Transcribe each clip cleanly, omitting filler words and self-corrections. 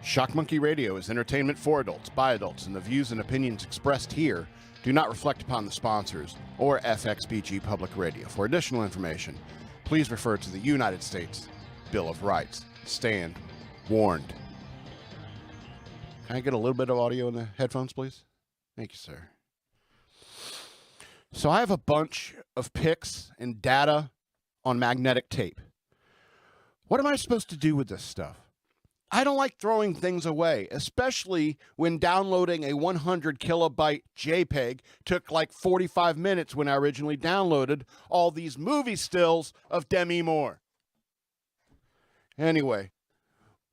Shock Monkey Radio is entertainment for adults, by adults, and the views and opinions expressed here do not reflect upon the sponsors or FXBG Public Radio. For additional information, please refer to the United States Bill of Rights. Stand warned. Can I get a little bit of audio in the headphones, please? Thank you, sir. So I have a bunch of pics and data on magnetic tape. What am I supposed to do with this stuff? I don't like throwing things away, especially when downloading a 100 kilobyte JPEG took like 45 minutes when I originally downloaded all these movie stills of Demi Moore. Anyway,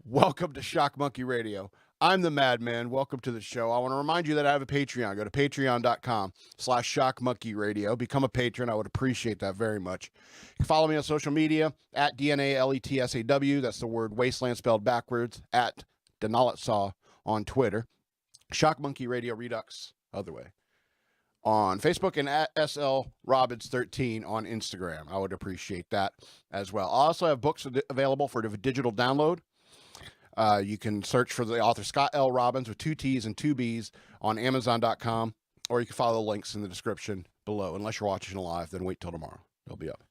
welcome to Shock Monkey Radio. I'm the Madman. Welcome to the show. I want to remind you that I have a Patreon. Go to patreon.com/shockmonkeyradio. Become a patron. I would appreciate that very much. You can follow me on social media at DNALETSAW. That's the word wasteland spelled backwards. At Denalitsaw on Twitter. Shock Monkey Radio Redux, other way, on Facebook, and at SLRobbins13 on Instagram. I would appreciate that as well. I also have books available for the digital download. You can search for the author Scott L. Robbins with 2 T's and 2 B's on Amazon.com, or you can follow the links in the description below. Unless you're watching live, then wait till tomorrow. They'll be up.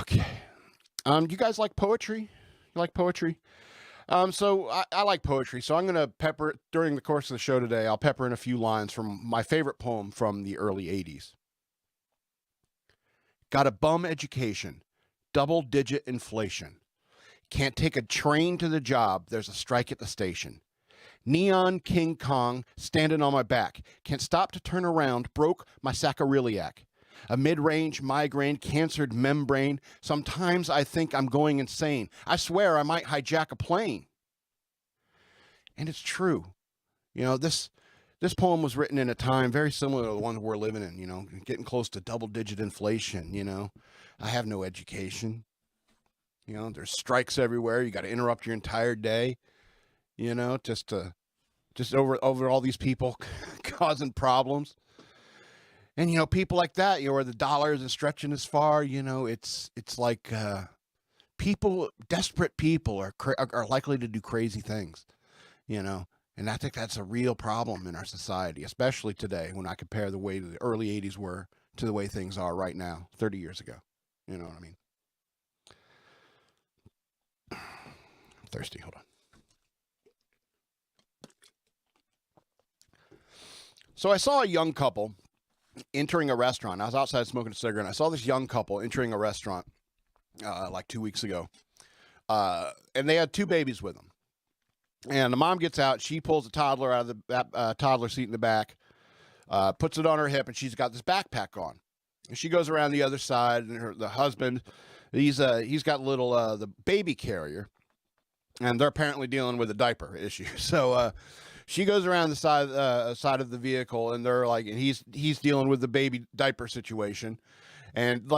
Okay. You guys like poetry? You like poetry? So I like poetry, so I'm going to pepper, during the course of the show today, I'll pepper in a few lines from my favorite poem from the early 80s. Got a bum education, double-digit inflation. Can't take a train to the job, there's a strike at the station. Neon King Kong standing on my back. Can't stop to turn around, broke my sacroiliac. A mid-range migraine, cancered membrane. Sometimes I think I'm going insane. I swear I might hijack a plane. And it's true. You know, this poem was written in a time very similar to the one we're living in, you know, getting close to double-digit inflation, you know. I have no education. You know, there's strikes everywhere. You got to interrupt your entire day, you know, just over all these people causing problems. And, you know, people like that, you know, where the dollar isn't stretching as far, you know, it's like people, desperate people are likely to do crazy things, you know. And I think that's a real problem in our society, especially today when I compare the way the early 80s were to the way things are right now, 30 years ago. You know what I mean? Thirsty, hold on. So I saw a young couple entering a restaurant. I was outside smoking a cigarette. I saw this young couple entering a restaurant like 2 weeks ago. And they had 2 babies with them. And the mom gets out. She pulls a toddler out of the toddler seat in the back, puts it on her hip, and she's got this backpack on. And she goes around the other side, and the husband, he's got little the baby carrier. And they're apparently dealing with a diaper issue. So she goes around the side of the vehicle, and they're like, and he's dealing with the baby diaper situation, and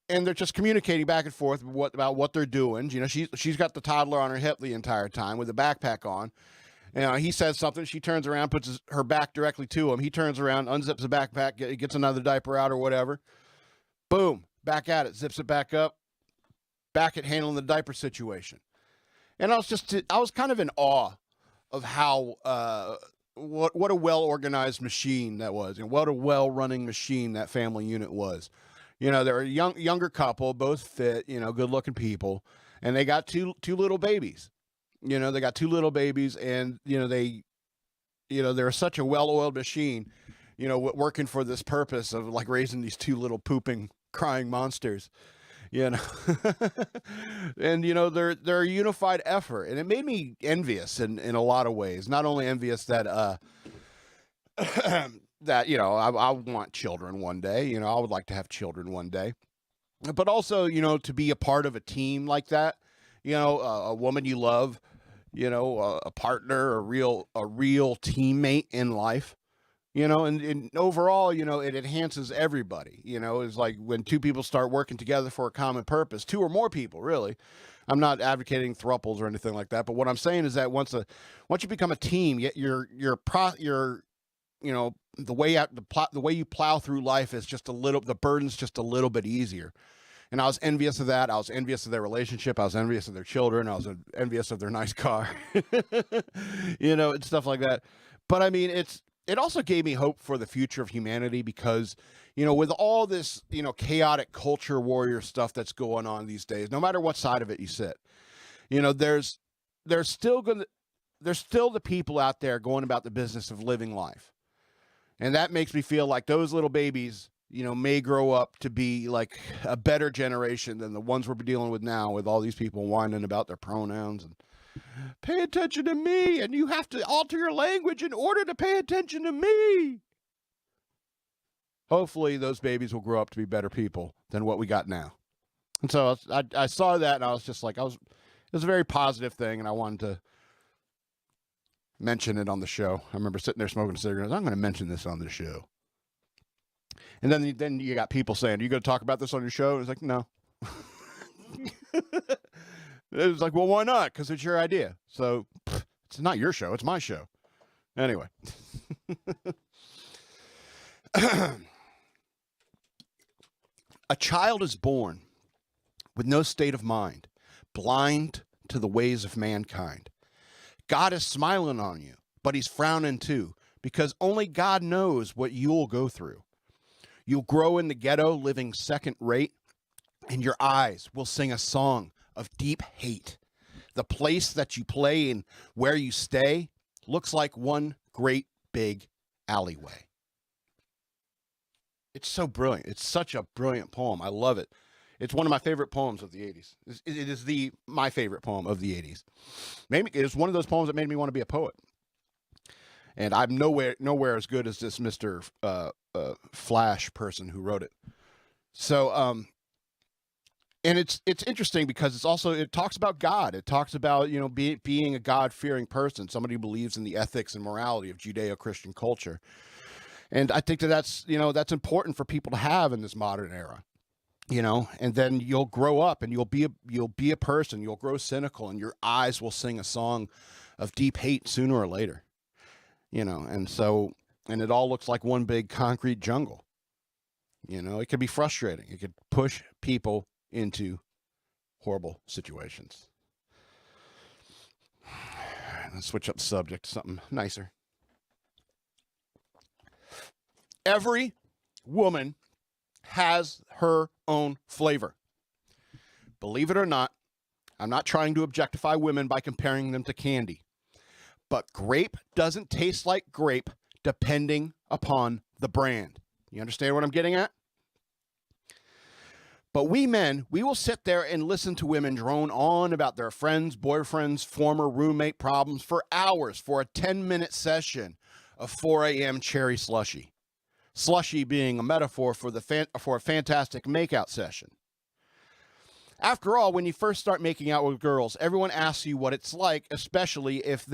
they're just communicating back and forth about what they're doing. You know, she's got the toddler on her hip the entire time with the backpack on. You know, he says something, she turns around, puts her back directly to him. He turns around, unzips the backpack, gets another diaper out or whatever. Boom, back at it, zips it back up, back at handling the diaper situation. And I was kind of in awe of how, what a well-organized machine that was, and what a well-running machine that family unit was. You know, they're a younger couple, both fit, you know, good-looking people, and they got two little babies. You know, they got 2 little babies, and, you know, they're such a well-oiled machine, you know, working for this purpose of, like, raising these 2 little pooping, crying monsters. You know, and, you know, they're a unified effort, and it made me envious in a lot of ways. Not only envious that, that, you know, I want children one day, you know, I would like to have children one day, but also, you know, to be a part of a team like that, you know, a woman you love, you know, a partner, a real teammate in life. You know, and overall, you know, it enhances everybody. You know, it's like when 2 people start working together for a common purpose, 2 or more people, really. I'm not advocating thruples or anything like that, but what I'm saying is that once you become a team, you know, the way you plow through life is just the burden's just a little bit easier. And I was envious of that. I was envious of their relationship. I was envious of their children. I was envious of their nice car, and stuff like that. But I mean, it also gave me hope for the future of humanity because, with all this, chaotic culture warrior stuff that's going on these days, no matter what side of it you sit, there's still the people out there going about the business of living life. And that makes me feel like those little babies, may grow up to be like a better generation than the ones we're dealing with now, with all these people whining about their pronouns and pay attention to me, and you have to alter your language in order to pay attention to me. Hopefully those babies will grow up to be better people than what we got now. And so I saw that, and I was just like, it was a very positive thing, and I wanted to mention it on the show. I remember sitting there smoking a cigarette. I'm going to mention this on the show. And then you got people saying, "Are you going to talk about this on your show?" It's like, no. It was like, well, why not? Because it's your idea. So it's not your show. It's my show. Anyway. A child is born with no state of mind, blind to the ways of mankind. God is smiling on you, but he's frowning too, because only God knows what you'll go through. You'll grow in the ghetto living second rate, and your eyes will sing a song of deep hate. The place that you play and where you stay looks like one great big alleyway. It's so brilliant. It's such a brilliant poem. I love it. It's one of my favorite poems of the 80s. It is my favorite poem of the 80s. Maybe it's one of those poems that made me want to be a poet. And I'm nowhere as good as this Mr. Flash person who wrote it. So, and it's interesting because it talks about God. It talks about, being a God-fearing person, somebody who believes in the ethics and morality of Judeo-Christian culture. And I think that's important for people to have in this modern era. And then you'll grow up and you'll be a person, you'll grow cynical, and your eyes will sing a song of deep hate sooner or later. And it all looks like one big concrete jungle. It could be frustrating. It could push people into horrible situations. Let's switch up the subject to something nicer. Every woman has her own flavor. Believe it or not, I'm not trying to objectify women by comparing them to candy. But grape doesn't taste like grape depending upon the brand. You understand what I'm getting at? But we men, we will sit there and listen to women drone on about their friends, boyfriends, former roommate problems for hours for a 10-minute session of 4 a.m. cherry slushy. Slushy being a metaphor for a fantastic makeout session. After all, when you first start making out with girls, everyone asks you what it's like, especially if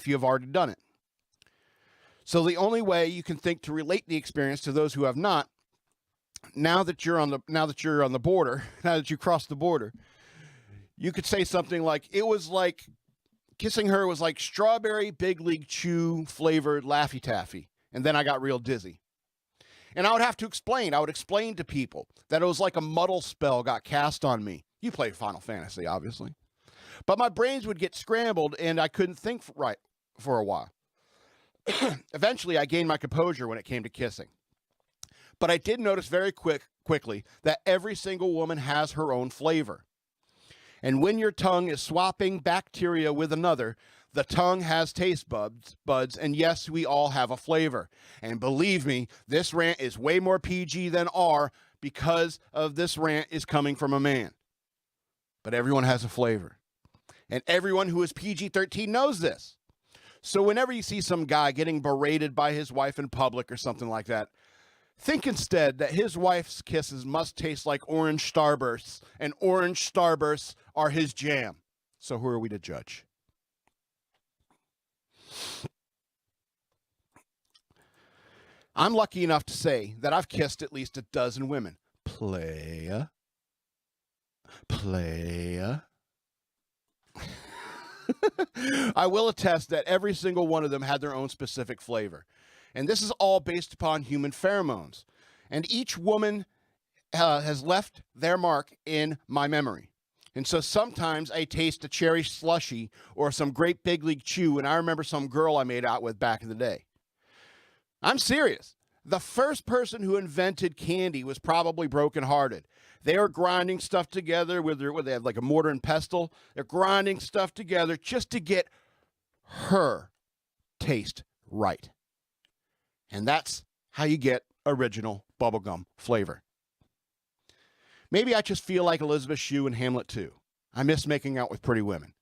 you've already done it. So the only way you can think to relate the experience to those who have not, now that you're on the border, now that you crossed the border, you could say something like, it was like kissing her was like strawberry Big League Chew flavored Laffy Taffy, and then I got real dizzy. And I would explain to people that it was like a muddle spell got cast on me. You play Final Fantasy, obviously. But my brains would get scrambled and I couldn't think right for a while. Eventually, I gained my composure when it came to kissing. But I did notice very quickly that every single woman has her own flavor. And when your tongue is swapping bacteria with another, the tongue has taste buds, and yes, we all have a flavor. And believe me, this rant is way more PG than R because of this rant is coming from a man. But everyone has a flavor. And everyone who is PG-13 knows this. So whenever you see some guy getting berated by his wife in public or something like that, think instead that his wife's kisses must taste like orange starbursts, and orange starbursts are his jam. So who are we to judge? I'm lucky enough to say that I've kissed at least a dozen women. Playa. I will attest that every single one of them had their own specific flavor. And this is all based upon human pheromones. And each woman has left their mark in my memory. And so sometimes I taste a cherry slushy or some great big league chew, and I remember some girl I made out with back in the day. I'm serious. The first person who invented candy was probably brokenhearted. They are grinding stuff together with they have like a mortar and pestle. They're grinding stuff together just to get her taste right. And that's how you get original bubblegum flavor. Maybe I just feel like Elizabeth Shue in Hamlet 2. I miss making out with pretty women.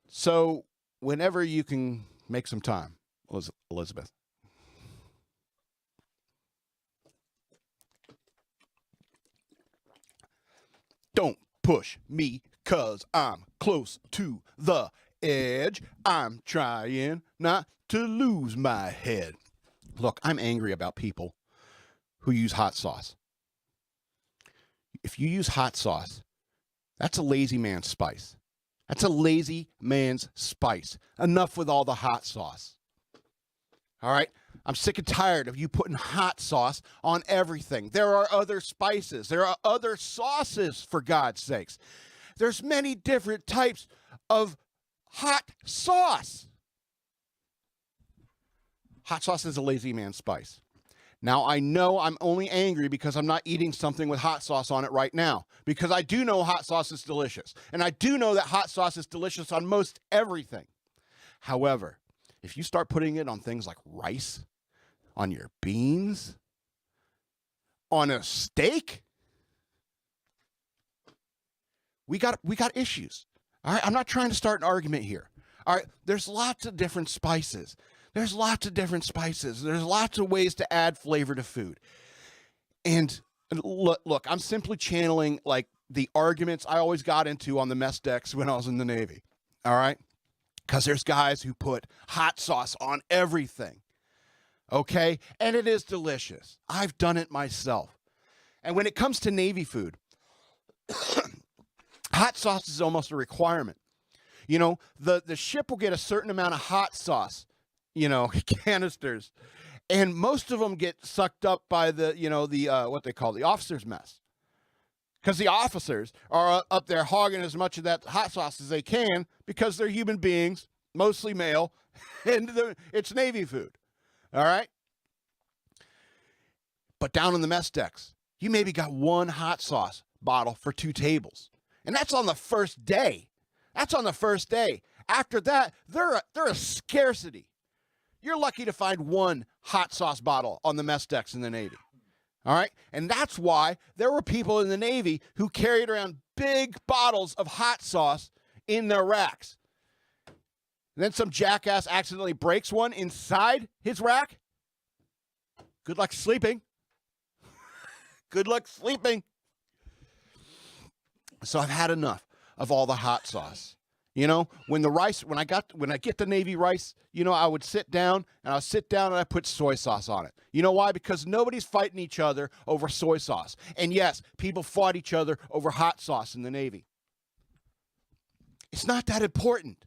So whenever you can make some time, Elizabeth. Don't push me, 'cause I'm close to the edge. I'm trying not to lose my head. Look, I'm angry about people who use hot sauce. If you use hot sauce, that's a lazy man's spice. That's a lazy man's spice. Enough with all the hot sauce. All right? I'm sick and tired of you putting hot sauce on everything. There are other spices. There are other sauces, for God's sakes. There's many different types of hot sauce. Hot sauce is a lazy man's spice. Now, I know I'm only angry because I'm not eating something with hot sauce on it right now, because I do know hot sauce is delicious. And I do know that hot sauce is delicious on most everything. However, if you start putting it on things like rice, on your beans, on a steak, we got issues. All right, I'm not trying to start an argument here. All right, there's lots of different spices. There's lots of different spices. There's lots of ways to add flavor to food. And look, I'm simply channeling like the arguments I always got into on the mess decks when I was in the Navy. All right? Because there's guys who put hot sauce on everything. Okay? And it is delicious. I've done it myself. And when it comes to Navy food, hot sauce is almost a requirement. You know, the ship will get a certain amount of hot sauce, canisters, and most of them get sucked up by what they call the officers' mess, because the officers are up there hogging as much of that hot sauce as they can because they're human beings, mostly male, and it's Navy food. All right, but down on the mess decks, you maybe got one hot sauce bottle for 2 tables, and that's on the first day. That's on the first day. After that, they're a scarcity. You're lucky to find one hot sauce bottle on the mess decks in the Navy. All right? And that's why there were people in the Navy who carried around big bottles of hot sauce in their racks. And then some jackass accidentally breaks one inside his rack. Good luck sleeping. Good luck sleeping. So I've had enough of all the hot sauce. When I get the Navy rice, I would sit down and I put soy sauce on it. You know why? Because nobody's fighting each other over soy sauce. And yes, people fought each other over hot sauce in the Navy. It's not that important.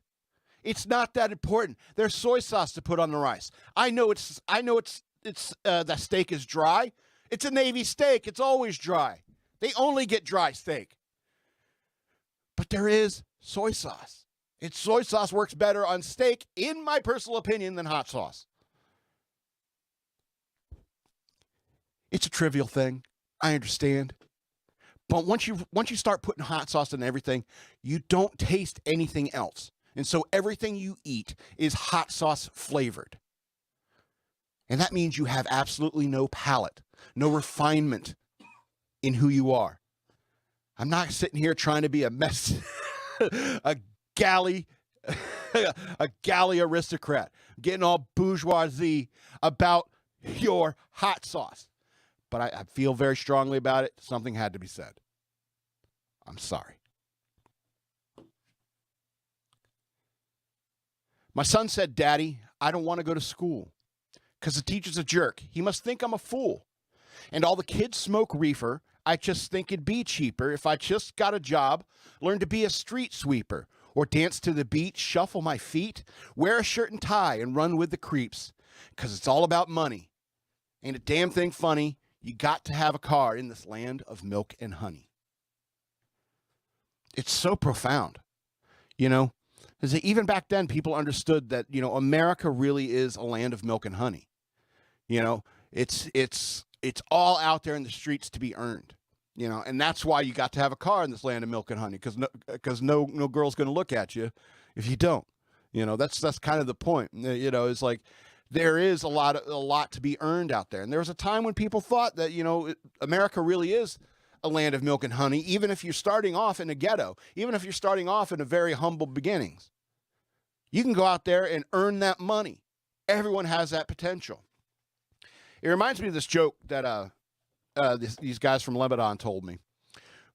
It's not that important. There's soy sauce to put on the rice. I know that steak is dry. It's a Navy steak. It's always dry. They only get dry steak. But there is soy sauce. Soy sauce works better on steak, in my personal opinion, than hot sauce. It's a trivial thing. I understand. But once you start putting hot sauce on everything, you don't taste anything else. And so everything you eat is hot sauce flavored. And that means you have absolutely no palate, no refinement in who you are. I'm not sitting here trying to be a galley aristocrat, getting all bourgeoisie about your hot sauce. But I feel very strongly about it. Something had to be said. I'm sorry. My son said, "Daddy, I don't want to go to school because the teacher's a jerk. He must think I'm a fool. And all the kids smoke reefer. I just think it'd be cheaper if I just got a job, learn to be a street sweeper, or dance to the beat, shuffle my feet, wear a shirt and tie, and run with the creeps. Because it's all about money. Ain't a damn thing funny. You got to have a car in this land of milk and honey. It's so profound, you know, because even back then people understood that, you know, America really is a land of milk and honey. You know, it's all out there in the streets to be earned, you know, and that's why you got to have a car in this land of milk and honey, because no girl's going to look at you if you don't. You know, that's kind of the point. You know, it's like there is a lot to be earned out there. And there was a time when people thought that, you know, America really is a land of milk and honey, even if you're starting off in a ghetto, even if you're starting off in a very humble beginnings. You can go out there and earn that money. Everyone has that potential. It reminds me of this joke that these guys from Lebanon told me,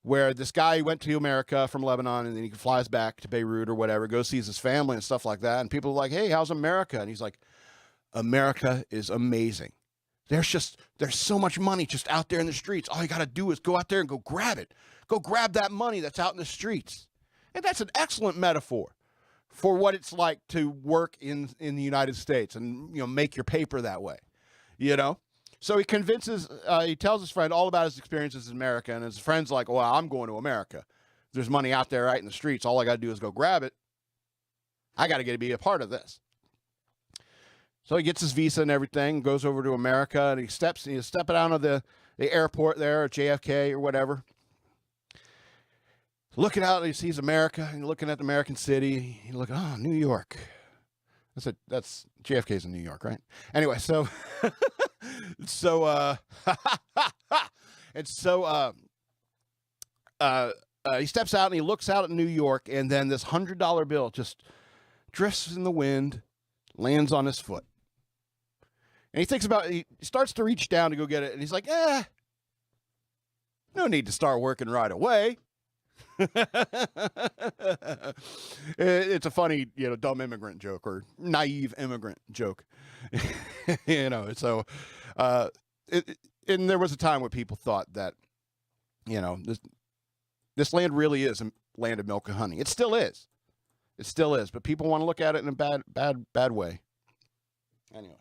where this guy went to America from Lebanon and then he flies back to Beirut or whatever, goes sees his family and stuff like that. And people are like, hey, how's America? And he's like, America is amazing. There's so much money just out there in the streets. All you got to do is go out there and go grab it. Go grab that money that's out in the streets. And that's an excellent metaphor for what it's like to work in the United States and, you know, make your paper that way, you know? So he tells his friend all about his experiences in America, and his friend's like, well, I'm going to America. There's money out there right in the streets. All I got to do is go grab it. I got to be a part of this. So he gets his visa and everything, goes over to America, and he's stepping out of the airport there at JFK or whatever. Looking out, he sees America, and looking at the American city. He's looking, oh, New York. That's JFK's in New York, right? Anyway, so he steps out and he looks out at New York, and then this $100 bill just drifts in the wind, lands on his foot. And he thinks about it. He starts to reach down to go get it, and he's like, no need to start working right away. It's a funny, you know, dumb immigrant joke or naive immigrant joke. You know, so and there was a time when people thought that, you know, this land really is a land of milk and honey. It still is. It still is, but people want to look at it in a bad way. Anyway.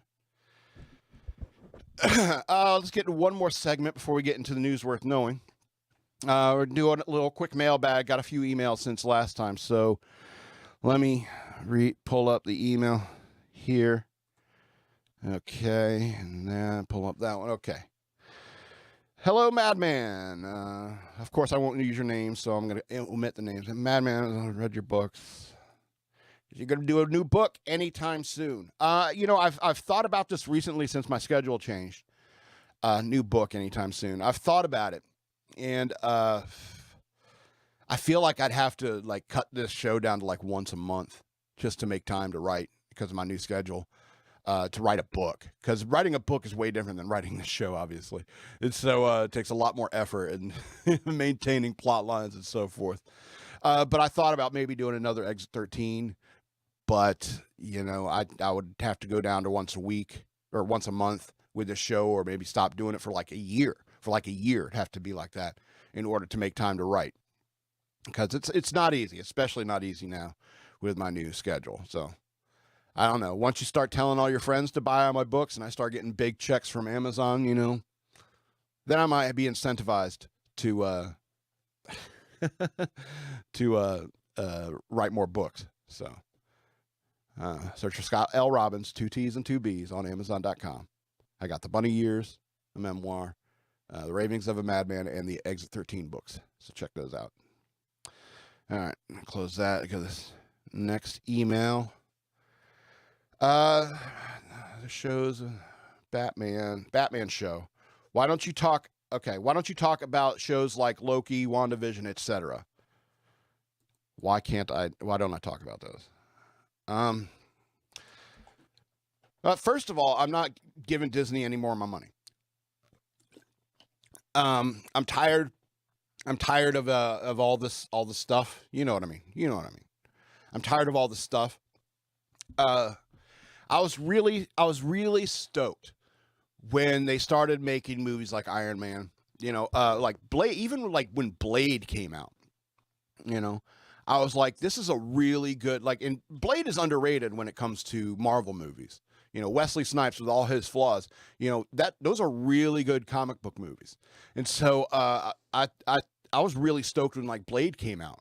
Let's get to one more segment before we get into the news worth knowing. We're doing a little quick mailbag. Got a few emails since last time, so let me pull up the email here. Okay, and then pull up that one. Okay. Hello, Madman. Of course, I won't use your name, so I'm going to omit the names. Madman, I read your books. You're going to do a new book anytime soon. You know, I've thought about this recently since my schedule changed. New book anytime soon. I've thought about it. And I feel like I'd have to like cut this show down to like once a month just to make time to write because of my new schedule, to write a book. Because writing a book is way different than writing this show, obviously. And so it takes a lot more effort and maintaining plot lines and so forth. But I thought about maybe doing another Exit 13. But, you know, I would have to go down to once a week or once a month with this show, or maybe stop doing it for like a year. For like a year, it'd have to be like that in order to make time to write. Because it's not easy, especially not easy now with my new schedule. So, I don't know. Once you start telling all your friends to buy all my books and I start getting big checks from Amazon, you know, then I might be incentivized to write more books. So, search for Scott L. Robbins, 2 T's and 2 B's on Amazon.com. I got the Bunny Years, the memoir, the Ravings of a Madman, and the Exit 13 books. So check those out. All right, close that. Go to this next email. The show's Batman show. Why don't you talk about shows like Loki, WandaVision, etc.? Why don't I talk about those? First of all, I'm not giving Disney any more of my money. I'm tired of all this stuff. You know what I mean? I'm tired of all this stuff. I was really stoked when they started making movies like Iron Man, you know, like Blade, even like when Blade came out, you know, I was like, this is a really good, like, and Blade is underrated when it comes to Marvel movies. Wesley Snipes with all his flaws, those are really good comic book movies. And so I was really stoked when like Blade came out.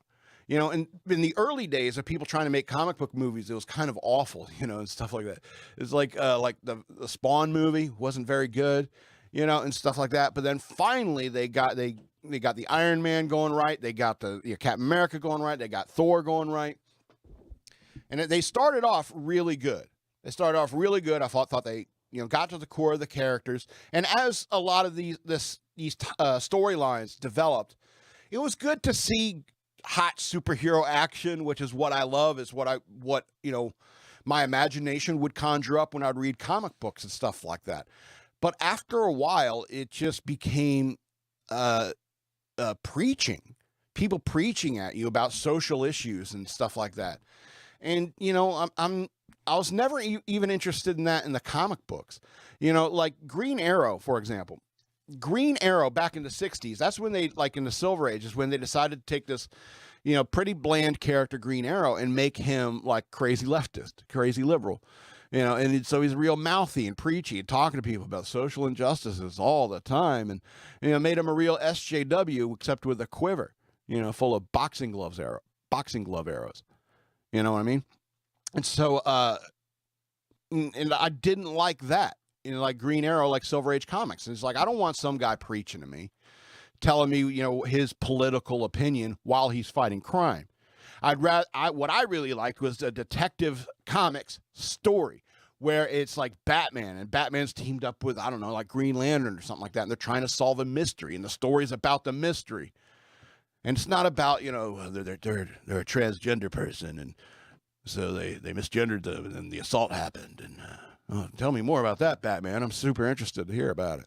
And in the early days of people trying to make comic book movies, it was kind of awful, and stuff like that. It's like the Spawn movie wasn't very good, and stuff like that. But then finally they got the Iron Man going right. They got the Captain America going right. They got Thor going right. And they started off really good. I thought they, got to the core of the characters. And as a lot of these storylines developed, it was good to see hot superhero action, which is what I love. Is what my imagination would conjure up when I'd read comic books and stuff like that. But after a while, it just became preaching, people preaching at you about social issues and stuff like that. And I was never even interested in that in the comic books. Like Green Arrow, for example. Green Arrow back in the 60s, that's when they, like in the Silver Age, is when they decided to take this, pretty bland character, Green Arrow, and make him like crazy leftist, crazy liberal. And so he's real mouthy and preachy and talking to people about social injustices all the time. And, made him a real SJW, except with a quiver, full of boxing glove arrows. You know what I mean? And so, and I didn't like that. Like Green Arrow, like Silver Age comics. And it's like, I don't want some guy preaching to me, telling me, his political opinion while he's fighting crime. What I really liked was a Detective Comics story where it's like Batman, and Batman's teamed up with, I don't know, like Green Lantern or something like that. And they're trying to solve a mystery, and the story's about the mystery. And it's not about, they're a transgender person, and so they misgendered them, and then the assault happened. And tell me more about that, Batman. I'm super interested to hear about it.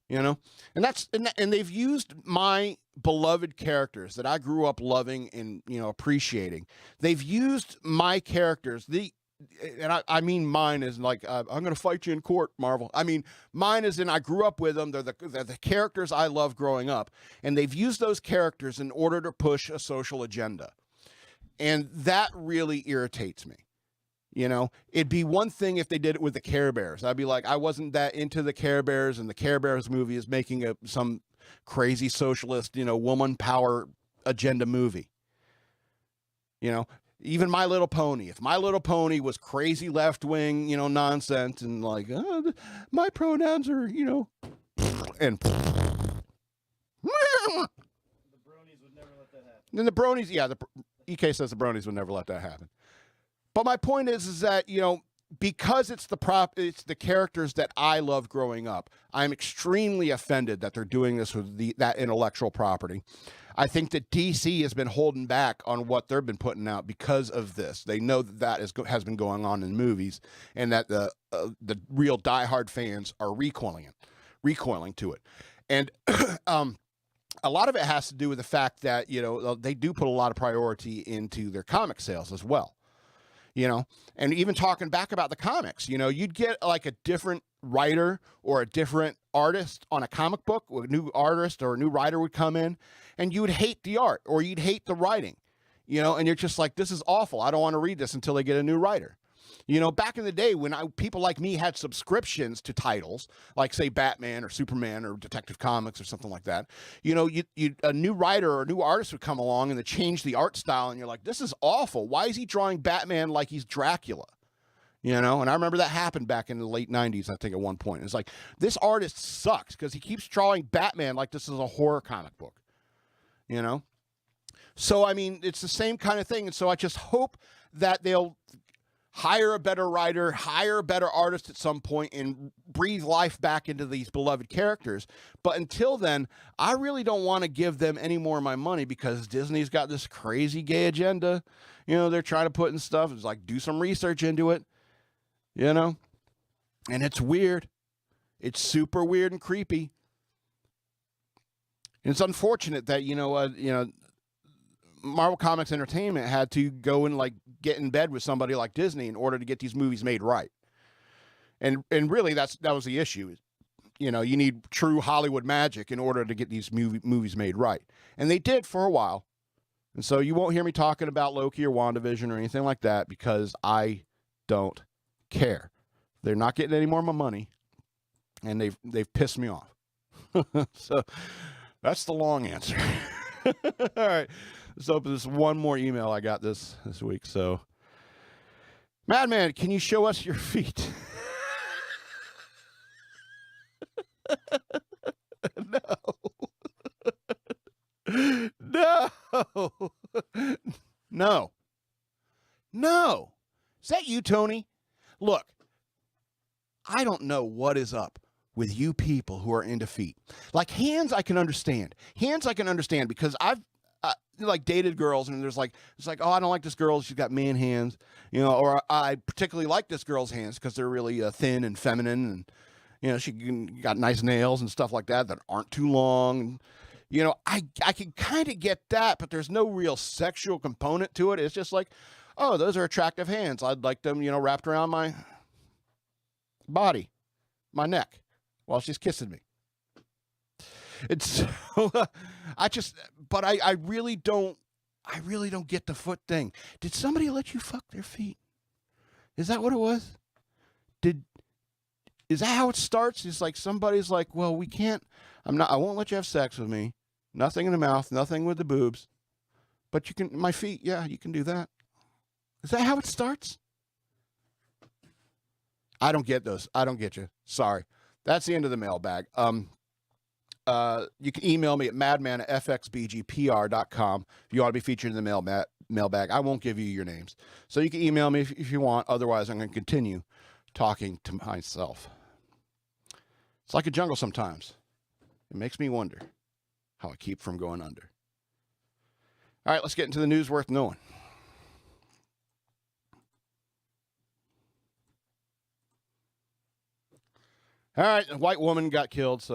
And they've used my beloved characters that I grew up loving and, appreciating. They've used my characters, I mean mine is like, I'm going to fight you in court, Marvel. I mean, mine is in, I grew up with them. They're the characters I love growing up. And they've used those characters in order to push a social agenda. And that really irritates me. It'd be one thing if they did it with the Care Bears. I'd be like, I wasn't that into the Care Bears, and the Care Bears movie is making some crazy socialist, woman power agenda movie. Even My Little Pony. If My Little Pony was crazy left wing, nonsense, and like, my pronouns are, and the bronies would never let that happen. Then the bronies, EK says the bronies would never let that happen. But my point is that, because it's the characters that I love growing up, I'm extremely offended that they're doing this with that intellectual property. I think that DC has been holding back on what they've been putting out because of this. They know that has been going on in movies, and that the real diehard fans are recoiling to it. And a lot of it has to do with the fact that, they do put a lot of priority into their comic sales as well. And even talking back about the comics, you'd get like a different writer or a different artist on a comic book. A new artist or a new writer would come in, and you would hate the art or you'd hate the writing, and you're just like, this is awful. I don't want to read this until they get a new writer. Back in the day when people like me had subscriptions to titles, like say Batman or Superman or Detective Comics or something like that, a new writer or a new artist would come along and they change the art style, and you're like, this is awful. Why is he drawing Batman like he's Dracula? And I remember that happened back in the late 90s, I think, at one point. It's like, this artist sucks because he keeps drawing Batman like this is a horror comic book, So, I mean, it's the same kind of thing. And so I just hope that they'll hire a better writer, hire a better artist at some point, and breathe life back into these beloved characters. But until then, I really don't want to give them any more of my money because Disney's got this crazy gay agenda. They're trying to put in stuff. It's like, do some research into it, and it's weird. It's super weird and creepy. And it's unfortunate that, Marvel Comics Entertainment had to go and like get in bed with somebody like Disney in order to get these movies made right. And really that was the issue. You need true Hollywood magic in order to get these movies made right. And they did for a while. And so you won't hear me talking about Loki or WandaVision or anything like that because I don't care. They're not getting any more of my money, and they've pissed me off. So that's the long answer. All right, let's open this one more email I got this week. So, Madman, can you show us your feet? No. Is that you, Tony? Look, I don't know what is up with you people who are into feet. Like hands, I can understand. Hands, I can understand because I've like dated girls, and it's like, oh, I don't like this girl. She's got man hands, or I particularly like this girl's hands because they're really thin and feminine, and she got nice nails and stuff like that aren't too long. And, I can kind of get that, but there's no real sexual component to it. It's just like, oh, those are attractive hands. I'd like them, wrapped around my body, my neck, while she's kissing me. It's so, I really don't get the foot thing. Did somebody let you fuck their feet? Is that what it was? Is that how it starts? It's like somebody's like, well, I won't let you have sex with me. Nothing in the mouth, nothing with the boobs. But you can, my feet, yeah, you can do that. Is that how it starts? I don't get those. I don't get you. Sorry. That's the end of the mailbag. You can email me at madman@fxbgpr.com if you want to be featured in the mailbag. I won't give you your names. So you can email me if you want. Otherwise, I'm going to continue talking to myself. It's like a jungle sometimes. It makes me wonder how I keep from going under. All right, let's get into the news worth knowing. All right, a white woman got killed,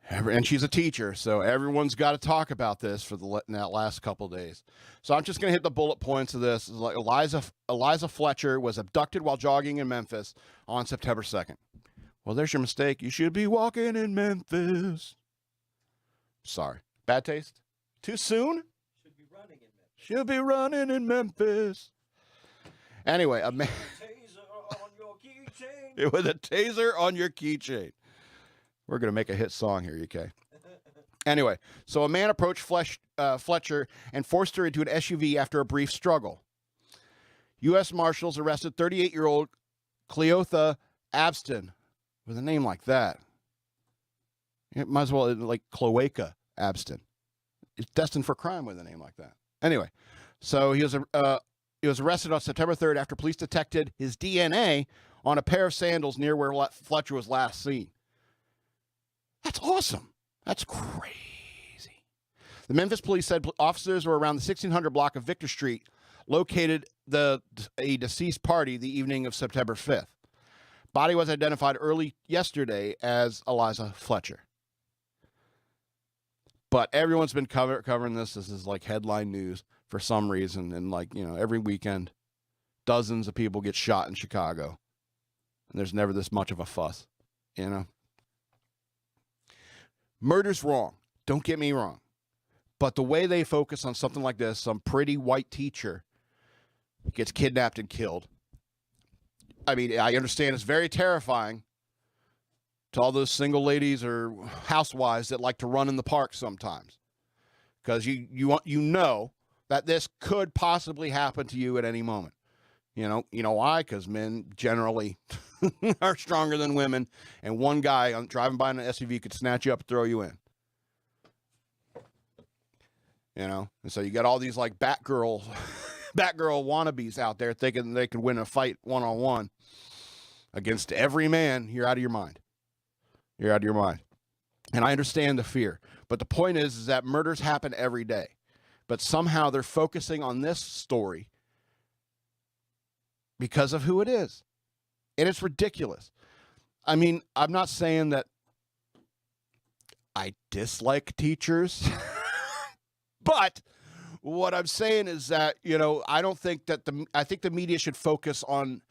and she's a teacher, so everyone's got to talk about this for that last couple of days. So I'm just going to hit the bullet points of this. Like Eliza Fletcher was abducted while jogging in Memphis on September 2nd. Well, there's your mistake. You should be walking in Memphis. Sorry. Bad taste? Too soon? Should be running in Memphis. Should be running in Memphis. Anyway, a man... With a taser on your keychain. We're going to make a hit song here, UK. Anyway, so a man approached Fletcher and forced her into an SUV after a brief struggle. U.S. Marshals arrested 38-year-old Cleotha Abston with a name like that. It might as well like Cloaca Abston. It's destined for crime with a name like that. Anyway, so he was arrested on September 3rd after police detected his DNA on a pair of sandals near where Fletcher was last seen. That's awesome. That's crazy. The Memphis police said officers were around the 1600 block of Victor Street, located a deceased party the evening of September 5th. Body was identified early yesterday as Eliza Fletcher. But everyone's been covering this. This is like headline news for some reason. And every weekend, dozens of people get shot in Chicago. And there's never this much of a fuss, Murder's wrong. Don't get me wrong. But the way they focus on something like this, some pretty white teacher gets kidnapped and killed. I mean, I understand it's very terrifying to all those single ladies or housewives that like to run in the park sometimes. Because you know that this could possibly happen to you at any moment. You know why? Because men generally are stronger than women, and one guy driving by in an SUV could snatch you up and throw you in. And so you got all these like Batgirl wannabes out there thinking they can win a fight one-on-one against every man. You're out of your mind. You're out of your mind. And I understand the fear, but the point is that murders happen every day, but somehow they're focusing on this story because of who it is. And it's ridiculous. I mean, I'm not saying that I dislike teachers, but what I'm saying is that, I don't think that I think the media should focus on,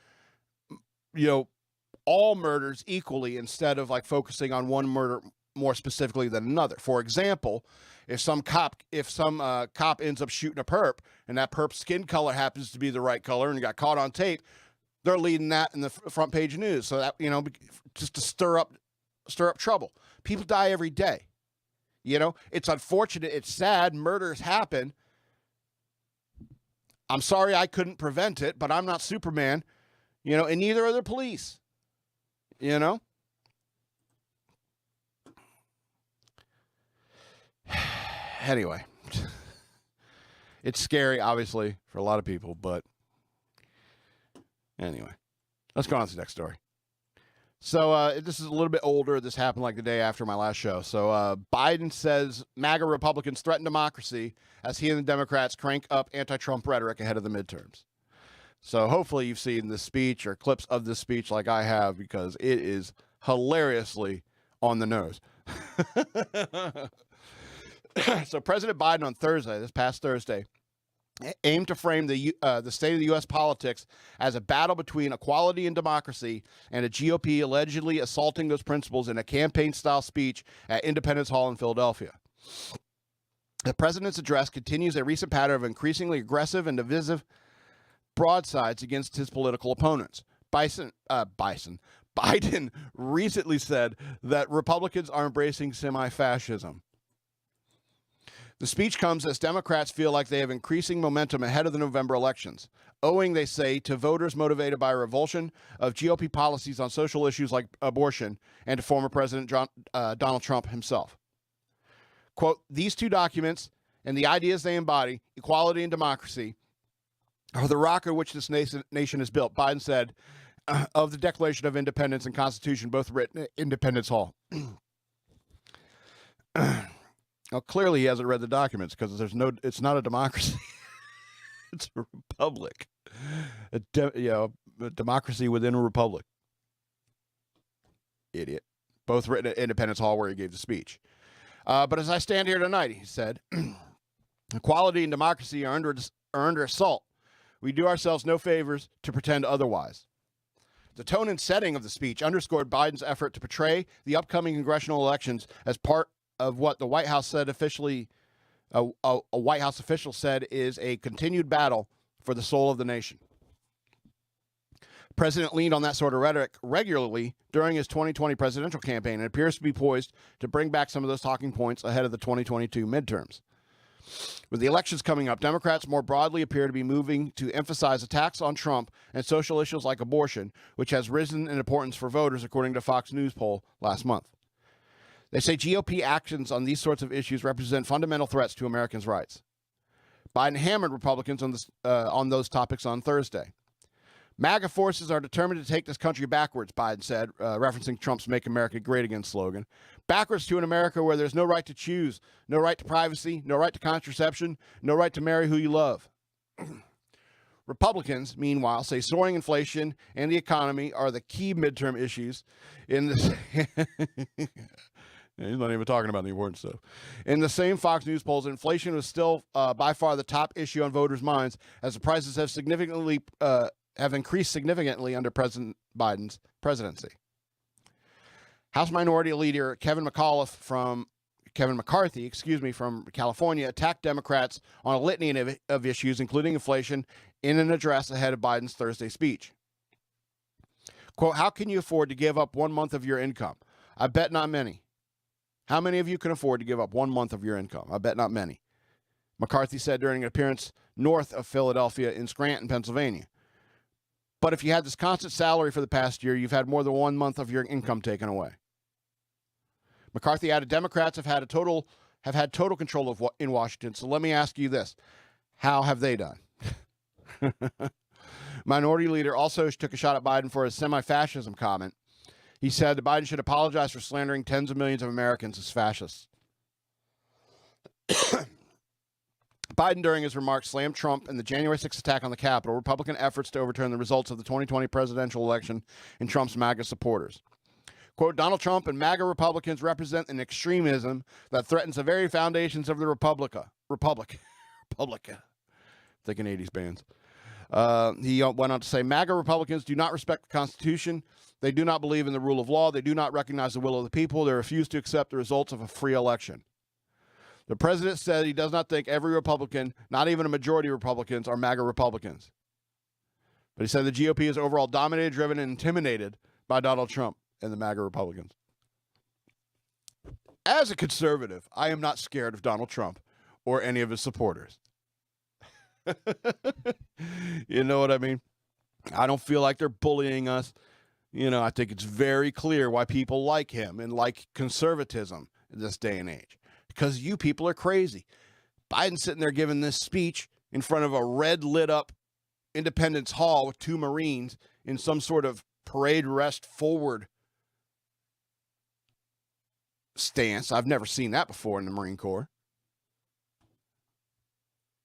all murders equally instead of like focusing on one murder more specifically than another. For example, if some cop ends up shooting a perp and that perp's skin color happens to be the right color and got caught on tape, they're leading that in the front page news. So that, just to stir up trouble. People die every day. It's unfortunate. It's sad. Murders happen. I'm sorry I couldn't prevent it, but I'm not Superman, and neither are the police, Anyway, it's scary, obviously, for a lot of people, but anyway, let's go on to the next story. So this is a little bit older. This happened like the day after my last show. So Biden says MAGA Republicans threaten democracy as he and the Democrats crank up anti-Trump rhetoric ahead of the midterms. So hopefully you've seen this speech or clips of this speech like I have, because it is hilariously on the nose. So President Biden on Thursday, this past Thursday, aimed to frame the state of the U.S. politics as a battle between equality and democracy, and a GOP allegedly assaulting those principles in a campaign-style speech at Independence Hall in Philadelphia. The president's address continues a recent pattern of increasingly aggressive and divisive broadsides against his political opponents. Biden recently said that Republicans are embracing semi-fascism. The speech comes as Democrats feel like they have increasing momentum ahead of the November elections, owing, they say, to voters motivated by a revulsion of GOP policies on social issues like abortion, and to former President Donald Trump himself. Quote, these two documents and the ideas they embody, equality and democracy, are the rock on which this nation is built, Biden said of the Declaration of Independence and Constitution, both written at Independence Hall. Now, clearly he hasn't read the documents, because it's not a democracy. It's a republic. A democracy within a republic. Idiot. Both written at Independence Hall, where he gave the speech. But as I stand here tonight, he said, equality and democracy are under assault. We do ourselves no favors to pretend otherwise. The tone and setting of the speech underscored Biden's effort to portray the upcoming congressional elections as part of what the White House said officially, a White House official said is a continued battle for the soul of the nation. The president leaned on that sort of rhetoric regularly during his 2020 presidential campaign and appears to be poised to bring back some of those talking points ahead of the 2022 midterms. With the elections coming up, Democrats more broadly appear to be moving to emphasize attacks on Trump and social issues like abortion, which has risen in importance for voters, according to Fox News poll last month. They say GOP actions on these sorts of issues represent fundamental threats to Americans' rights. Biden hammered Republicans on those topics on Thursday. MAGA forces are determined to take this country backwards, Biden said, referencing Trump's Make America Great Again slogan. Backwards to an America where there's no right to choose, no right to privacy, no right to contraception, no right to marry who you love. Republicans, meanwhile, say soaring inflation and the economy are the key midterm issues in this. He's not even talking about the important stuff. In the same Fox News polls, inflation was still by far the top issue on voters' minds, as the prices have increased significantly under President Biden's presidency. House Minority Leader Kevin McCarthy from California attacked Democrats on a litany of issues, including inflation, in an address ahead of Biden's Thursday speech. Quote, how can you afford to give up 1 month of your income? I bet not many. How many of you can afford to give up 1 month of your income? I bet not many. McCarthy said during an appearance north of Philadelphia in Scranton, Pennsylvania. But if you had this constant salary for the past year, you've had more than 1 month of your income taken away. McCarthy added, Democrats have had total control in Washington. So let me ask you this. How have they done? Minority Leader also took a shot at Biden for his semi-fascism comment. He said that Biden should apologize for slandering tens of millions of Americans as fascists. Biden, during his remarks, slammed Trump and the January 6th attack on the Capitol, Republican efforts to overturn the results of the 2020 presidential election, and Trump's MAGA supporters. Quote, Donald Trump and MAGA Republicans represent an extremism that threatens the very foundations of the Republic. Thinking 80s bands. He went on to say, MAGA Republicans do not respect the Constitution. They do not believe in the rule of law. They do not recognize the will of the people. They refuse to accept the results of a free election. The president said he does not think every Republican, not even a majority of Republicans, are MAGA Republicans. But he said the GOP is overall dominated, driven, and intimidated by Donald Trump and the MAGA Republicans. As a conservative, I am not scared of Donald Trump or any of his supporters. You know what I mean? I don't feel like they're bullying us. You know, I think it's very clear why people like him and like conservatism in this day and age. Because you people are crazy. Biden's sitting there giving this speech in front of a red lit up Independence Hall with 2 Marines in some sort of parade rest forward stance. I've never seen that before in the Marine Corps.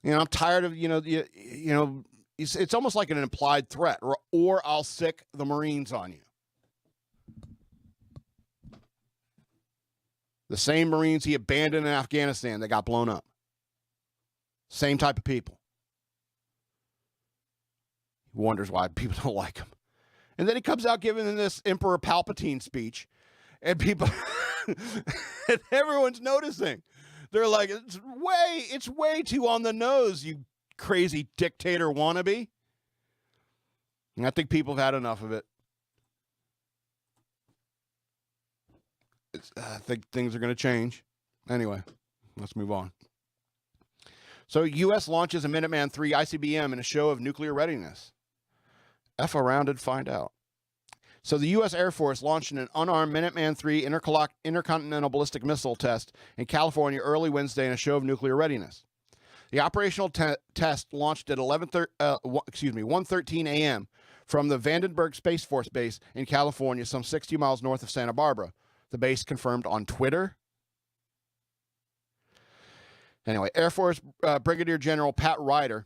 You know, I'm tired of, it's almost like an implied threat, or I'll sick the Marines on you. The same Marines he abandoned in Afghanistan that got blown up. Same type of people. He wonders why people don't like him. And then he comes out giving this Emperor Palpatine speech, and people, and everyone's noticing. They're like, it's way too on the nose, you crazy dictator wannabe. And I think people have had enough of it. I think things are going to change. Anyway, let's move on. So, U.S. launches a Minuteman III ICBM in a show of nuclear readiness. F around and find out. So, the U.S. Air Force launched an unarmed Minuteman III intercontinental ballistic missile test in California early Wednesday in a show of nuclear readiness. The operational test launched at 1:13 a.m. from the Vandenberg Space Force Base in California, some 60 miles north of Santa Barbara. The base confirmed on Twitter. Anyway, Air Force Brigadier General Pat Ryder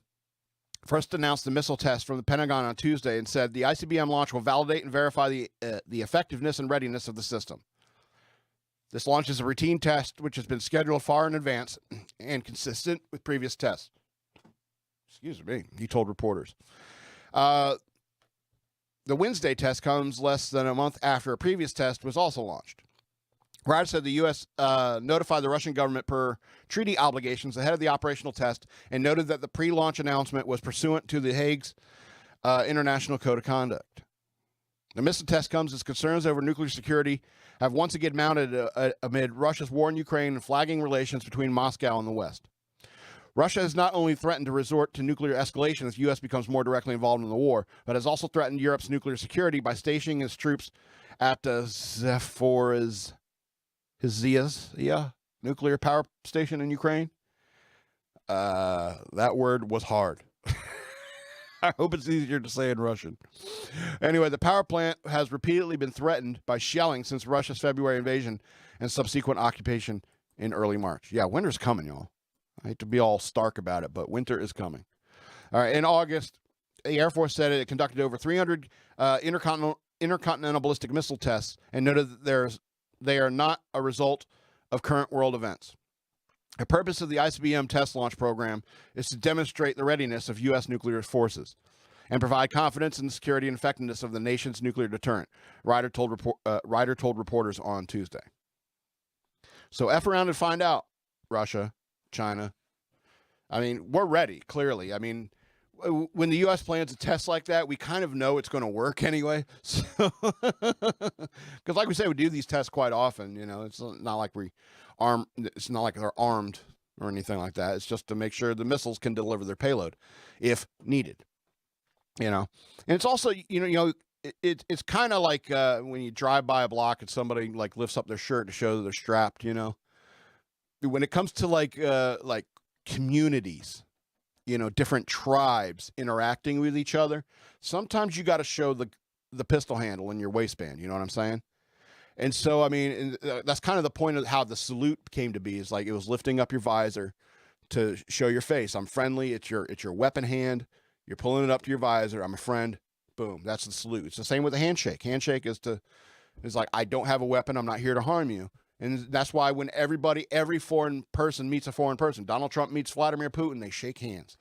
first announced the missile test from the Pentagon on Tuesday and said the ICBM launch will validate and verify the effectiveness and readiness of the system. This launch is a routine test which has been scheduled far in advance and consistent with previous tests. Excuse me, he told reporters. The Wednesday test comes less than a month after a previous test was also launched. Ryder said the U.S. Notified the Russian government per treaty obligations ahead of the operational test and noted that the pre-launch announcement was pursuant to The Hague's International Code of Conduct. The missile test comes as concerns over nuclear security have once again mounted amid Russia's war in Ukraine and flagging relations between Moscow and the West. Russia has not only threatened to resort to nuclear escalation as the U.S. becomes more directly involved in the war, but has also threatened Europe's nuclear security by stationing its troops at Zaporizhzhia nuclear power station in Ukraine. That word was hard. I hope it's easier to say in Russian. Anyway, the power plant has repeatedly been threatened by shelling since Russia's February invasion and subsequent occupation in early March. Yeah, winter's coming, y'all. I hate to be all stark about it, but winter is coming. All right, in August, the Air Force said it conducted over 300 intercontinental ballistic missile tests and noted that they are not a result of current world events. The purpose of the ICBM test launch program is to demonstrate the readiness of U.S. nuclear forces and provide confidence in the security and effectiveness of the nation's nuclear deterrent, Ryder told reporters on Tuesday. So F around and find out, Russia, China. I mean, we're ready, clearly. I mean, when the U.S. plans a test like that, we kind of know it's going to work anyway. So, because like we say, we do these tests quite often. You know, it's not like it's not like they're armed or anything like that. It's just to make sure the missiles can deliver their payload if needed. You know, and it's also, it's kind of like when you drive by a block and somebody like lifts up their shirt to show that they're strapped. You know, when it comes to like communities, different tribes interacting with each other, sometimes you got to show the pistol handle in your waistband. You know what I'm saying? And so, I mean, that's kind of the point of how the salute came to be, is like it was lifting up your visor to show your face. I'm friendly. It's your weapon hand. You're pulling it up to your visor. I'm a friend. Boom. That's the salute. It's the same with a handshake. Handshake is like, I don't have a weapon. I'm not here to harm you. And that's why when every foreign person meets a foreign person, Donald Trump meets Vladimir Putin, they shake hands,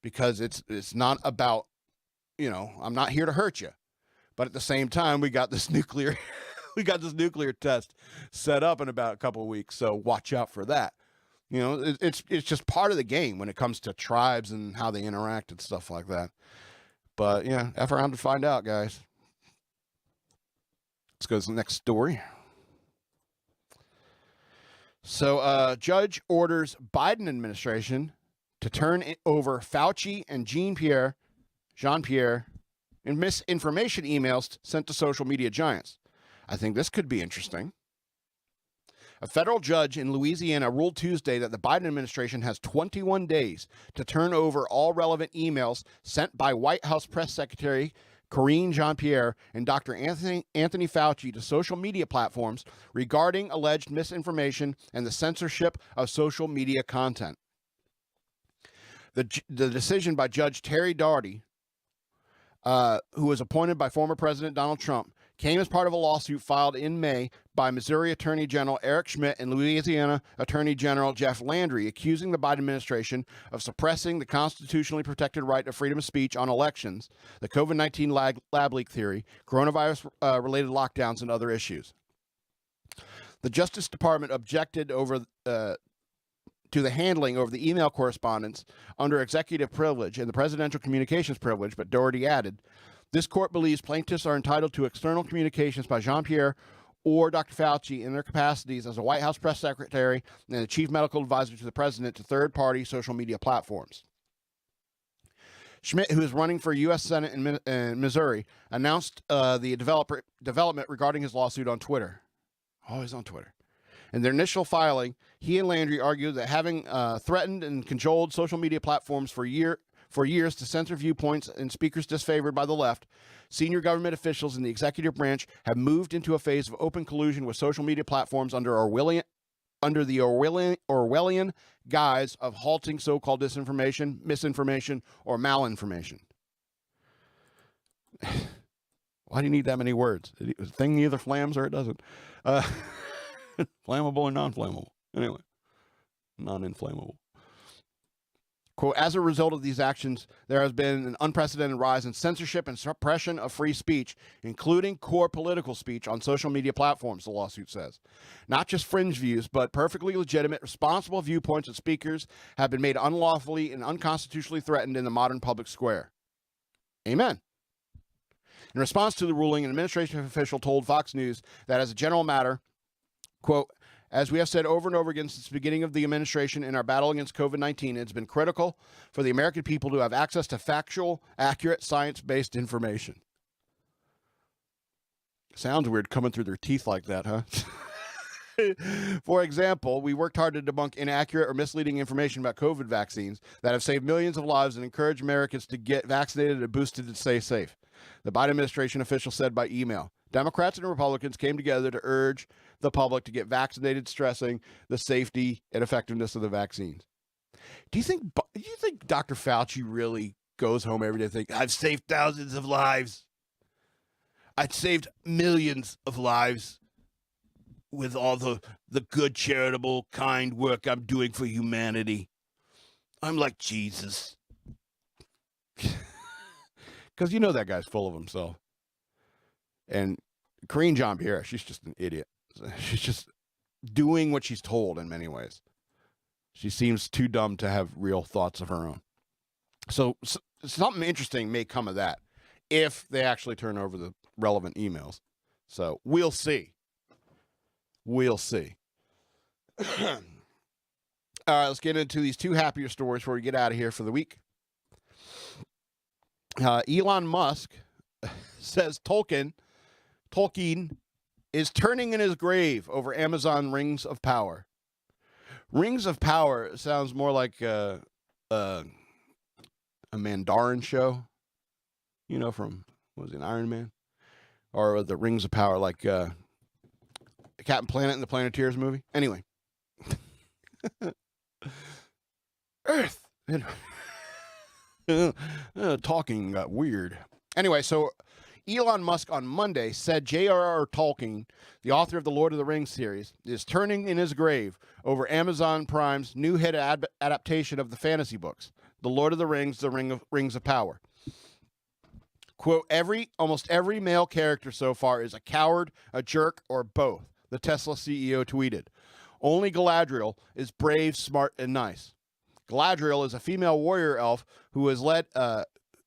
because it's not about, I'm not here to hurt you. But at the same time, we got this nuclear test set up in about a couple of weeks. So watch out for that. It's just part of the game when it comes to tribes and how they interact and stuff like that. But yeah, F around to find out, guys. Let's go to the next story. So, judge orders Biden administration to turn over Fauci and Jean-Pierre and misinformation emails sent to social media giants. I think this could be interesting. A federal judge in Louisiana ruled Tuesday that the Biden administration has 21 days to turn over all relevant emails sent by White House Press Secretary Karine Jean-Pierre and Dr. Anthony Fauci to social media platforms regarding alleged misinformation and the censorship of social media content. The decision by Judge Terry Doughty, who was appointed by former President Donald Trump, came as part of a lawsuit filed in May by Missouri Attorney General Eric Schmidt and Louisiana Attorney General Jeff Landry, accusing the Biden administration of suppressing the constitutionally protected right of freedom of speech on elections, the COVID-19 lab leak theory, coronavirus-related lockdowns, and other issues. The Justice Department objected to the handling over the email correspondence under executive privilege and the presidential communications privilege, but Doherty added, this court believes plaintiffs are entitled to external communications by Jean-Pierre or Dr. Fauci in their capacities as a White House press secretary and the chief medical advisor to the president to third-party social media platforms. Schmidt, who is running for U.S. Senate in Missouri, announced the development regarding his lawsuit on Twitter. Always on Twitter. In their initial filing, he and Landry argued that having threatened and cajoled social media platforms for years to censor viewpoints and speakers disfavored by the left, senior government officials in the executive branch have moved into a phase of open collusion with social media platforms under the Orwellian guise of halting so-called disinformation, misinformation, or malinformation. Why do you need that many words? The thing either flams or it doesn't. Flammable or non-flammable. Anyway, non-inflammable. Quote, as a result of these actions, there has been an unprecedented rise in censorship and suppression of free speech, including core political speech on social media platforms, the lawsuit says. Not just fringe views, but perfectly legitimate, responsible viewpoints of speakers have been made unlawfully and unconstitutionally threatened in the modern public square. Amen. In response to the ruling, an administration official told Fox News that as a general matter, quote, as we have said over and over again since the beginning of the administration in our battle against COVID-19, it's been critical for the American people to have access to factual, accurate, science-based information. Sounds weird coming through their teeth like that, huh? For example, we worked hard to debunk inaccurate or misleading information about COVID vaccines that have saved millions of lives and encourage Americans to get vaccinated and boosted to stay safe, the Biden administration official said by email. Democrats and Republicans came together to urge the public to get vaccinated, stressing the safety and effectiveness of the vaccines. Do you think Dr. Fauci really goes home every day and thinks, I've saved thousands of lives? I've saved millions of lives with all the good, charitable, kind work I'm doing for humanity. I'm like Jesus. Because you know that guy's full of himself. And Karine Jean-Pierre, she's just an idiot. She's just doing what she's told in many ways. She seems too dumb to have real thoughts of her own. So something interesting may come of that if they actually turn over the relevant emails. So we'll see. We'll see. All right, let's get into these two happier stories before we get out of here for the week. Elon Musk says Tolkien is turning in his grave over Amazon Rings of Power. Rings of Power sounds more like a Mandarin show, you know, from, what was it, Iron Man? Or the Rings of Power, like Captain Planet in the Planeteers movie. Anyway. Earth. Talking got weird. Anyway, so Elon Musk on Monday said J.R.R. Tolkien, the author of the Lord of the Rings series, is turning in his grave over Amazon Prime's new hit adaptation of the fantasy books, The Lord of the Rings, The Rings of Power. Quote, almost every male character so far is a coward, a jerk, or both, the Tesla CEO tweeted. Only Galadriel is brave, smart, and nice. Galadriel is a female warrior elf who has led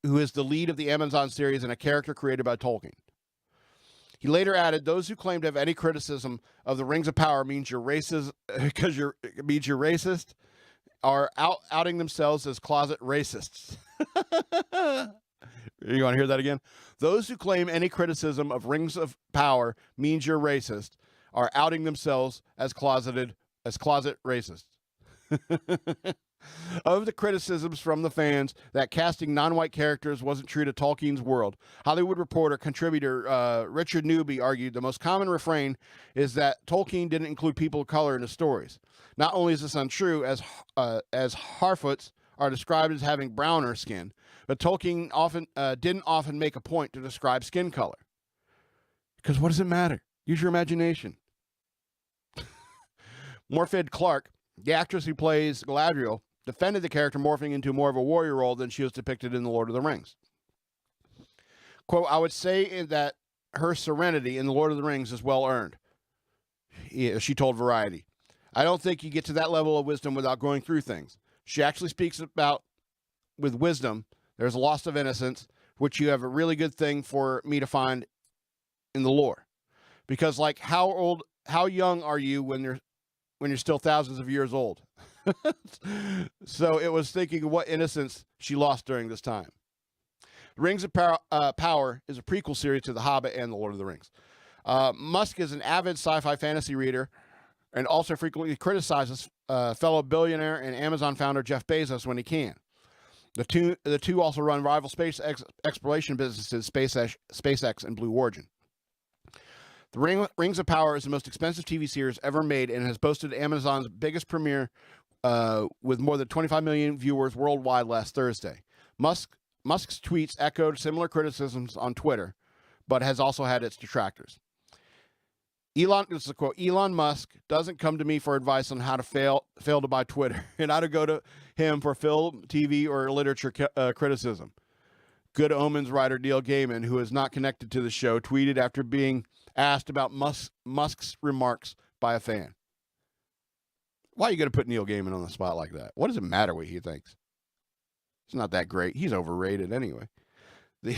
who is the lead of the Amazon series and a character created by Tolkien. He later added, "Those who claim to have any criticism of the Rings of Power means you're racist are outing themselves as closet racists." You want to hear that again? "Those who claim any criticism of Rings of Power means you're racist are outing themselves as closet racists." Of the criticisms from the fans that casting non-white characters wasn't true to Tolkien's world, Hollywood Reporter contributor Richard Newby argued the most common refrain is that Tolkien didn't include people of color in his stories. Not only is this untrue, as Harfoots are described as having browner skin, but Tolkien didn't often make a point to describe skin color. Because what does it matter? Use your imagination. Morfydd Clark, the actress who plays Galadriel, defended the character morphing into more of a warrior role than she was depicted in The Lord of the Rings. Quote, "I would say that her serenity in The Lord of the Rings is well earned," she told Variety. "I don't think you get to that level of wisdom without going through things. She actually speaks about, with wisdom, there's a loss of innocence, which you have a really good thing for me to find in the lore. Because, like, how young are you when you're still thousands of years old?" So it was thinking of what innocence she lost during this time. Rings of Power is a prequel series to The Hobbit and The Lord of the Rings. Musk is an avid sci-fi fantasy reader and also frequently criticizes fellow billionaire and Amazon founder Jeff Bezos when he can. The two also run rival space exploration businesses, SpaceX and Blue Origin. The Rings of Power is the most expensive TV series ever made and has boasted Amazon's biggest premiere with more than 25 million viewers worldwide last Thursday. Musk's tweets echoed similar criticisms on Twitter, but has also had its detractors. This is a quote, "Elon Musk doesn't come to me for advice on how to fail to buy Twitter, and I to go to him for film, TV, or literature criticism." Good Omens writer Neil Gaiman, who is not connected to the show, tweeted after being asked about Musk's remarks by a fan. Why are you going to put Neil Gaiman on the spot like that? What does it matter what he thinks? He's not that great. He's overrated anyway. You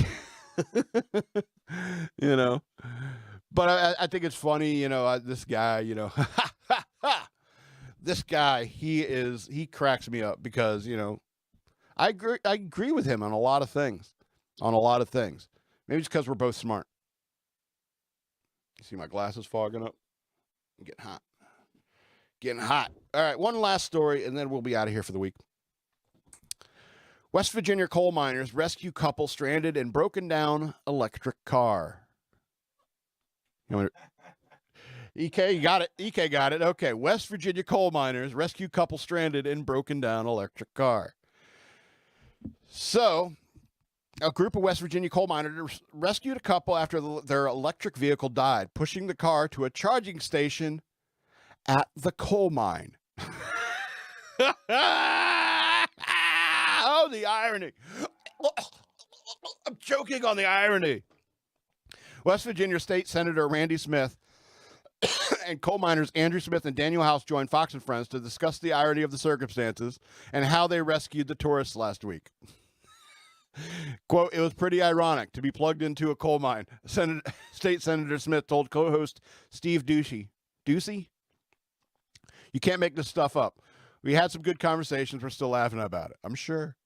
know. But I think it's funny, this guy, this guy, he cracks me up because, I agree with him on a lot of things. Maybe it's because we're both smart. You see my glasses fogging up? I'm getting hot. All right, one last story, and then we'll be out of here for the week. West Virginia coal miners rescue couple stranded in broken down electric car. EK, you got it. EK got it. Okay. West Virginia coal miners rescue couple stranded in broken down electric car. So, a group of West Virginia coal miners rescued a couple after their electric vehicle died, pushing the car to a charging station at the coal mine. Oh, the irony. I'm choking on the irony. West Virginia State Senator Randy Smith and coal miners Andrew Smith and Daniel House joined Fox and Friends to discuss the irony of the circumstances and how they rescued the tourists last week. Quote, "It was pretty ironic to be plugged into a coal mine," State Senator Smith told co-host Steve Ducey. "You can't make this stuff up. We had some good conversations. We're still laughing about it, I'm sure."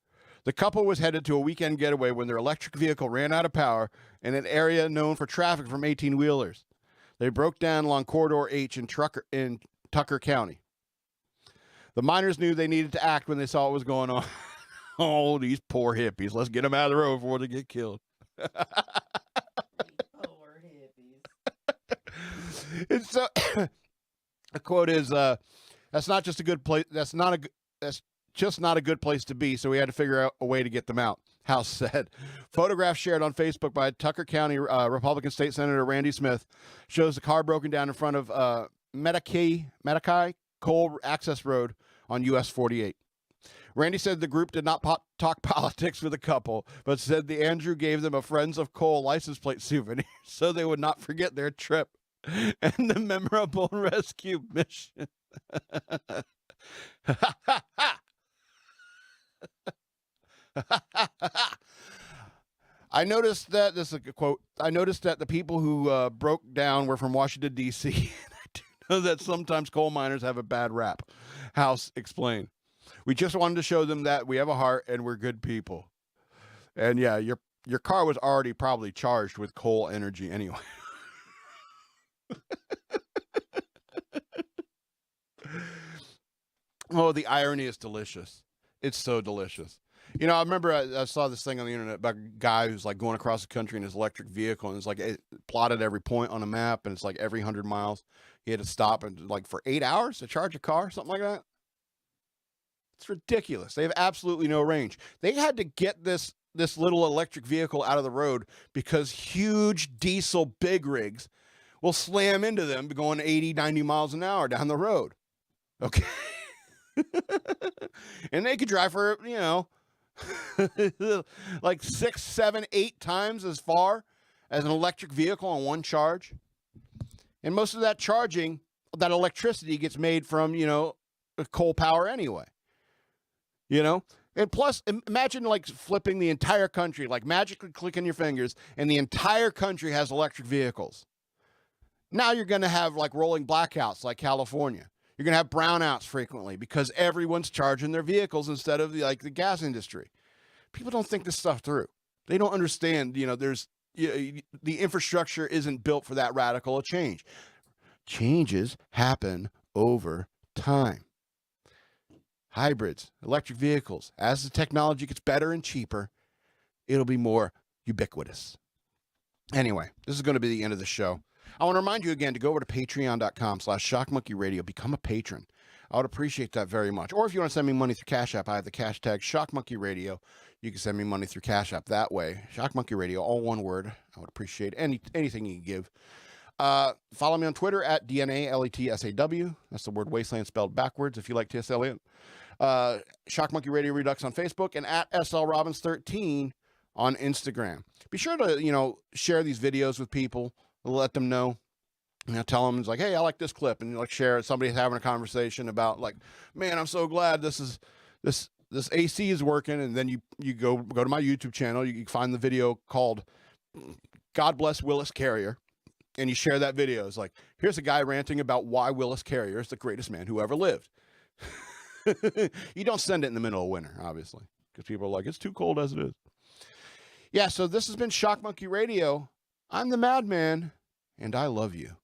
The couple was headed to a weekend getaway when their electric vehicle ran out of power in an area known for traffic from 18-wheelers. They broke down along Corridor H in Tucker County. The miners knew they needed to act when they saw what was going on. Oh, these poor hippies. Let's get them out of the road before they get killed. Poor hippies. It's the quote is, "That's not just a good place. That's just not a good place to be, so we had to figure out a way to get them out," House said. Photographs shared on Facebook by Tucker County Republican State Senator Randy Smith shows the car broken down in front of Matakai Coal Access Road on US 48. Randy said the group did not talk politics with the couple, but said the Andrew gave them a Friends of Coal license plate souvenir so they would not forget their trip and the memorable rescue mission. I noticed that, this is a quote, I noticed that the people who broke down were from Washington, D.C. I do know that sometimes coal miners have a bad rap. House explained. We just wanted to show them that we have a heart and we're good people. And yeah, your car was already probably charged with coal energy anyway. Oh, the irony is delicious. It's so delicious. You know, I remember I saw this thing on the internet about a guy who's like going across the country in his electric vehicle, and it's like it plotted every point on a map, and it's like every 100 miles he had to stop and like for 8 hours to charge a car, something like that. It's ridiculous. They have absolutely no range. They had to get this little electric vehicle out of the road because huge diesel big rigs will slam into them going 80, 90 miles an hour down the road. Okay. And they could drive for, you know, like 6, 7, 8 times as far as an electric vehicle on one charge. And most of that charging, that electricity gets made from, you know, coal power anyway. You know? And plus, imagine like flipping the entire country, like magically clicking your fingers, and the entire country has electric vehicles. Now you're going to have like rolling blackouts like California. You're going to have brownouts frequently because everyone's charging their vehicles instead of the gas industry. People don't think this stuff through. They don't understand, you know, the infrastructure isn't built for that radical a change. Changes happen over time. Hybrids, electric vehicles, as the technology gets better and cheaper, it'll be more ubiquitous. Anyway, this is going to be the end of the show. I want to remind you again to go over to patreon.com/shockmonkeyradio. Become a patron. I would appreciate that very much. Or if you want to send me money through Cash App, I have the cash tag shockmonkeyradio. You can send me money through Cash App that way. Shockmonkeyradio, all one word. I would appreciate anything you can give. Follow me on Twitter at DNALETSAW. That's the word wasteland spelled backwards if you like T.S. Eliot. Shock Monkey Radio Redux on Facebook, and at SLRobbins13 on Instagram. Be sure to, you know, share these videos with people. Let them know. You know, tell them, it's like, hey, I like this clip, and like share it. Somebody's having a conversation about like, man, I'm so glad this AC is working, and then you go to my YouTube channel. You find the video called "God Bless Willis Carrier," and you share that video. It's like, here's a guy ranting about why Willis Carrier is the greatest man who ever lived. You don't send it in the middle of winter, obviously, because people are like, it's too cold as it is. Yeah, so this has been Shock Monkey Radio. I'm the Madman, and I love you.